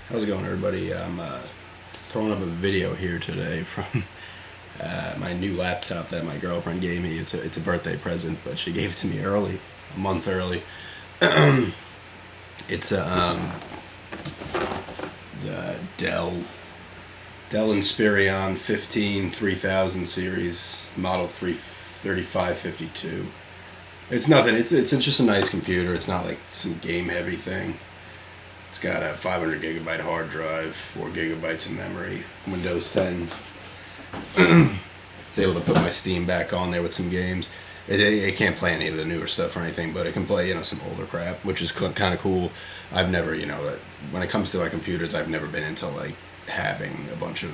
How's it going, everybody? I'm throwing up a video here today from my new laptop that my girlfriend gave me. It's a birthday present, but she gave it to me early, a month early. It's the Dell Inspiron 15 3000 series, model 3552. It's nothing. It's just a nice computer. It's not like some game heavy thing. It's got a 500 gigabyte hard drive, 4 gigabytes of memory, Windows 10. It's able to put my Steam back on there with some games. It can't play any of the newer stuff or anything, but it can play, some older crap, which is kind of cool. I've never, when it comes to my computers, I've never been into like having a bunch of,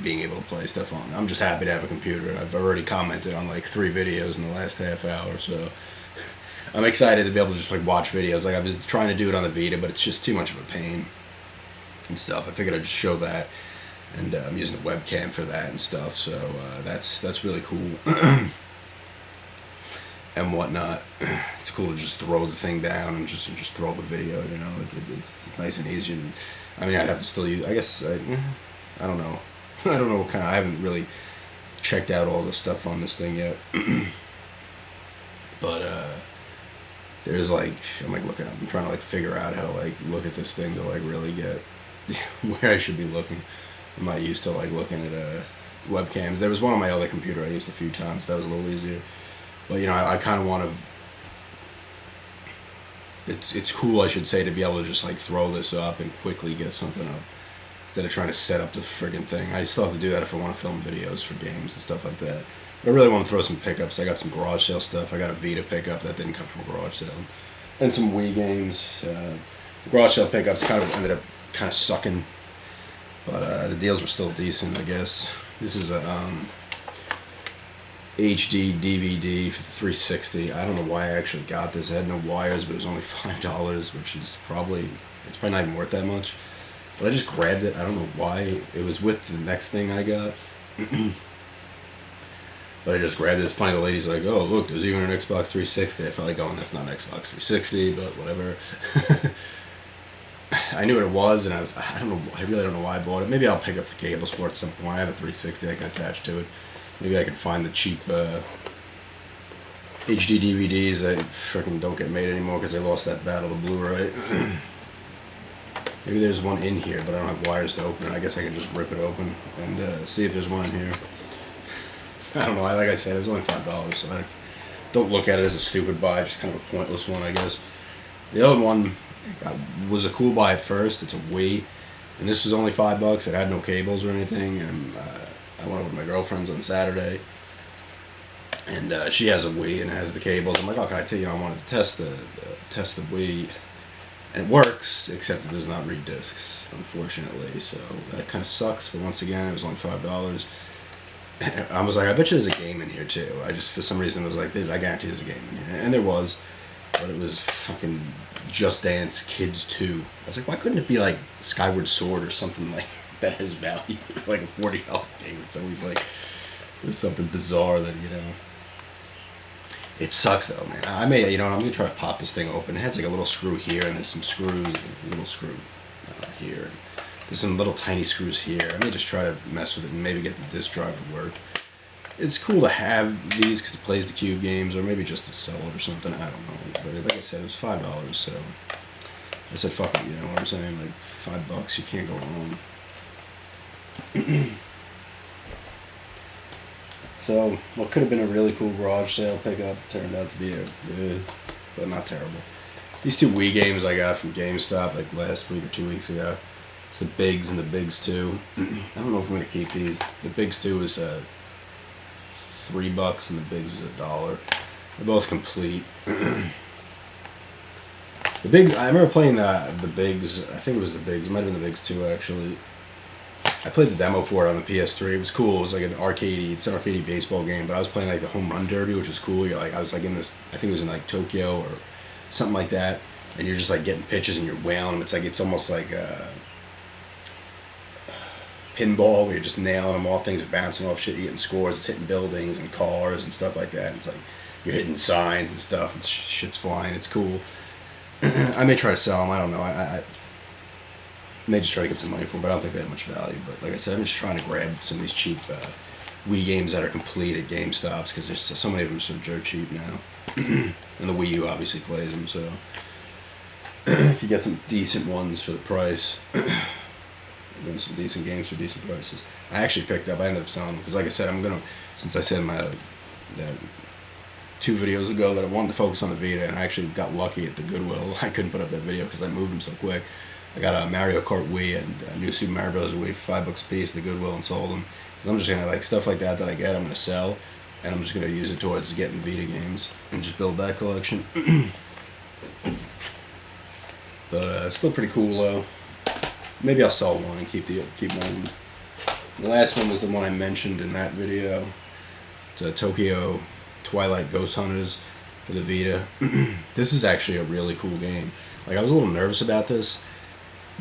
being able to play stuff on. I'm just happy to have a computer. I've already commented on like 3 videos in the last half hour, so I'm excited to be able to just like watch videos. Like I was trying to do it on the Vita, but it's just too much of a pain and stuff. I figured I'd just show that, and I'm using a webcam for that and stuff. So that's really cool and whatnot. It's cool to just throw the thing down and just throw up a video. It's nice and easy. And I'd have to still use. I guess I don't know. I don't know what kind of. I haven't really checked out all the stuff on this thing yet, but there's like, I'm like looking up, I'm trying to like figure out how to like look at this thing to like really get where I should be looking. I'm not used to like looking at webcams. There was one on my other computer I used a few times, that was a little easier. But I kind of want to, it's cool, I should say, to be able to just like throw this up and quickly get something up instead of trying to set up the friggin' thing. I still have to do that if I want to film videos for games and stuff like that. I really want to throw some pickups. I got some garage sale stuff. I got a Vita pickup that didn't come from a garage sale, and some Wii Games. The garage sale pickups kind of ended up kind of sucking, but the deals were still decent, I guess. This is a HD DVD for the 360. I don't know why I actually got this. It had no wires, but it was only $5, which is probably not even worth that much. But I just grabbed it. I don't know why. It was with the next thing I got. But I just grabbed it. It's funny, the lady's like, oh, look, there's even an Xbox 360. I felt like going, that's not an Xbox 360, but whatever. I knew what it was, and I really don't know why I bought it. Maybe I'll pick up the cables for it at some point. I have a 360 I can attach to it. Maybe I can find the cheap HD DVDs that freaking don't get made anymore because they lost that battle to Blu-ray. Maybe there's one in here, but I don't have wires to open it. I guess I can just rip it open and see if there's one in here. I don't know. Like I said, it was only $5, so I don't look at it as a stupid buy. Just kind of a pointless one, I guess. The other one was a cool buy at first. It's a Wii, and this was only $5. It had no cables or anything. And I went over to my girlfriend's on Saturday, and she has a Wii and it has the cables. I'm like, oh, can I tell you? I wanted to test the Wii, and it works, except it does not read discs, unfortunately. So that kind of sucks. But once again, it was only $5. I was like, I bet you there's a game in here too. I just, for some reason, was like, I guarantee there's a game in here. And there was, but it was fucking Just Dance Kids 2. I was like, why couldn't it be like Skyward Sword or something like that has value? Like a $40 game. It's always like, there's something bizarre that, It sucks though, man. I'm going to try to pop this thing open. It has like a little screw here, and there's some screws, a little screw here. There's some little tiny screws here. I may just try to mess with it and maybe get the disc drive to work. It's cool to have these because it plays the Cube games, or maybe just to sell it or something. I don't know. But like I said, it was $5, so I said, fuck it, you know what I'm saying? Like $5, you can't go wrong. So, what could have been a really cool garage sale pickup turned out to be but not terrible. These 2 Wii games I got from GameStop like last week or 2 weeks ago. The Bigs and the Bigs 2. I don't know if I'm going to keep these. The Bigs 2 was $3 and the Bigs was $1. They're both complete. The Bigs, I remember playing the Bigs. I think it was the Bigs. It might have been the Bigs 2 actually. I played the demo for it on the PS3. It was cool. It was like an arcade baseball game, but I was playing like the home run derby, which was cool. I was like in this, I think it was in like Tokyo or something like that, and you're just like getting pitches and you're wailing them. It's almost like pinball where you're just nailing them off, things are bouncing off shit, you're getting scores, it's hitting buildings and cars and stuff like that. It's like you're hitting signs and stuff, and shit's flying. It's cool. I may try to sell them. I don't know. May just try to get some money for them, but I don't think they have much value. But like I said, I'm just trying to grab some of these cheap Wii games that are complete at GameStops, because there's so many of them are so dirt cheap now. And the Wii U obviously plays them, so if you get some decent ones for the price, then some decent games for decent prices. I actually picked up, I ended up selling them, because like I said, since I said in my 2 videos ago that I wanted to focus on the Vita, and I actually got lucky at the Goodwill. I couldn't put up that video because I moved them so quick. I got a Mario Kart Wii and a new Super Mario Bros. Wii for $5 a piece at the Goodwill and sold them. Because I'm just gonna, like, stuff like that I get, I'm gonna sell, and I'm just gonna use it towards getting Vita games and just build that collection. But still pretty cool though. Maybe I'll sell one and keep one. The last one was the one I mentioned in that video. It's a Tokyo Twilight Ghost Hunters for the Vita. This is actually a really cool game. Like, I was a little nervous about this,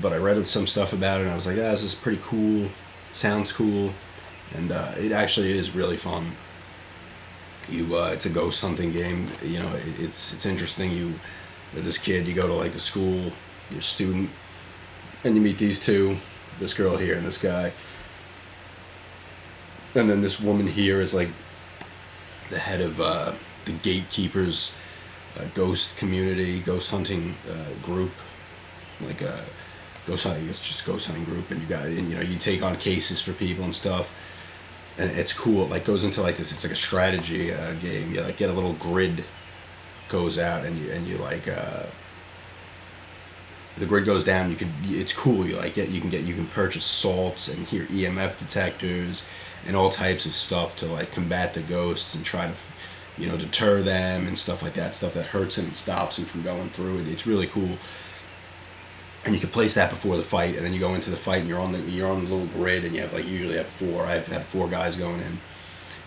but I read some stuff about it and I was like, this is pretty cool, sounds cool, and it actually is really fun. It's a ghost hunting game. You know, it's interesting. With this kid, you go to like the school, you're a student, and you meet these two, this girl here and this guy, and then this woman here is like the head of the gatekeepers ghost community, ghost hunting group, like ghost hunting. It's just ghost hunting group, and you take on cases for people and stuff, and it's cool. It like goes into like this. It's like a strategy game. You like get a little grid, goes out, and you like the grid goes down. It's cool. You can purchase salts and hear EMF detectors and all types of stuff to like combat the ghosts and try to deter them and stuff like that, stuff that hurts them and stops them from going through. It's really cool. And you can place that before the fight, and then you go into the fight and you're on the little grid, and you have usually have 4. I've had 4 guys going in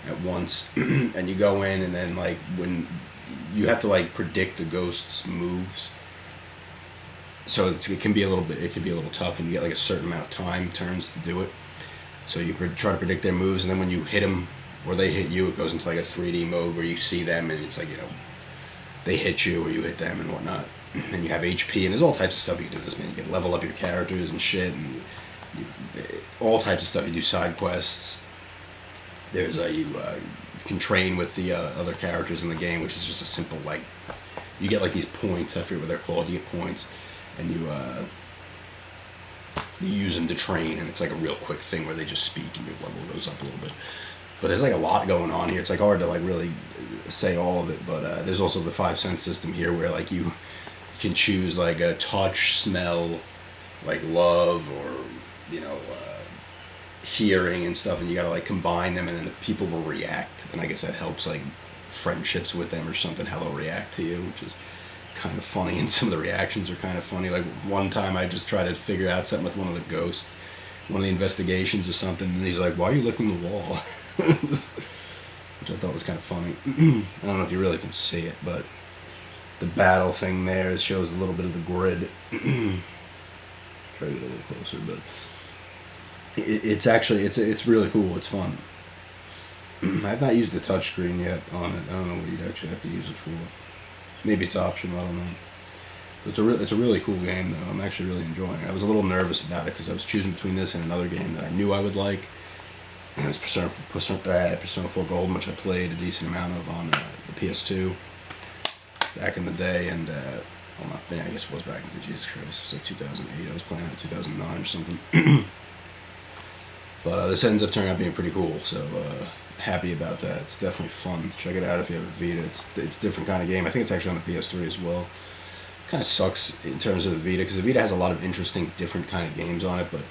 at once, and you go in, and then like when you have to like predict the ghost's moves. So it can be a little tough, and you get like a certain amount of time turns to do it. So you try to predict their moves, and then when you hit them or they hit you, it goes into like a 3D mode where you see them, and it's like, they hit you or you hit them and whatnot. And you have HP, and there's all types of stuff you can do this, man. You can level up your characters and shit, and all types of stuff. You do side quests. There's you can train with the other characters in the game, which is just a simple, like, you get like these points. I forget what they're called. You get points, and you use them to train, and it's like a real quick thing where they just speak and your level goes up a little bit. But there's like a lot going on here. It's like hard to like really say all of it, but there's also the 5 sense system here where like you can choose like a touch, smell, like love, or hearing and stuff, and you gotta like combine them, and then the people will react, and I guess that helps like friendships with them or something, how they'll react to you, which is kind of funny, and some of the reactions are kind of funny. Like one time I just tried to figure out something with one of the ghosts, one of the investigations or something, and he's like, "Why are you licking the wall?" Which I thought was kind of funny. I don't know if you really can see it, but the battle thing there shows a little bit of the grid. Try to get a little closer, but it's actually it's really cool. It's fun. I've not used the touchscreen yet on it. I don't know what you'd actually have to use it for. Maybe it's optional. I don't know. But it's a really cool game though. I'm actually really enjoying it. I was a little nervous about it because I was choosing between this and another game that I knew I would like. And it was Persona 4 Golden, which I played a decent amount of on the PS2 back in the day, and I guess it was back in the Jesus Christ. It was like 2008. I was playing it in 2009 or something. But this ends up turning out being pretty cool, so happy about that. It's definitely fun. Check it out if you have a Vita. It's a different kind of game. I think it's actually on the PS3 as well. Kind of sucks in terms of the Vita, because the Vita has a lot of interesting, different kind of games on it, but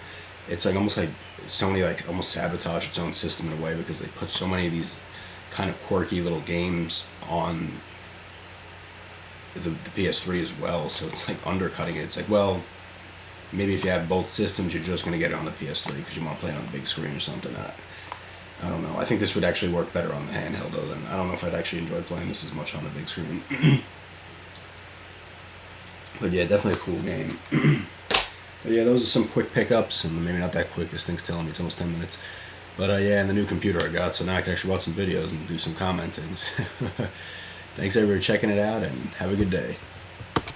it's like almost like Sony like almost sabotaged its own system in a way, because they put so many of these kind of quirky little games on the PS3 as well, so it's like undercutting it. It's like, well, maybe if you have both systems, you're just going to get it on the PS3 because you want to play it on the big screen or something. I don't know. I think this would actually work better on the handheld, though. I don't know if I'd actually enjoy playing this as much on the big screen. But yeah, definitely a cool game. But yeah, those are some quick pickups, and maybe not that quick. This thing's telling me it's almost 10 minutes. But yeah, and the new computer I got, so now I can actually watch some videos and do some commenting. Thanks everybody for checking it out, and have a good day.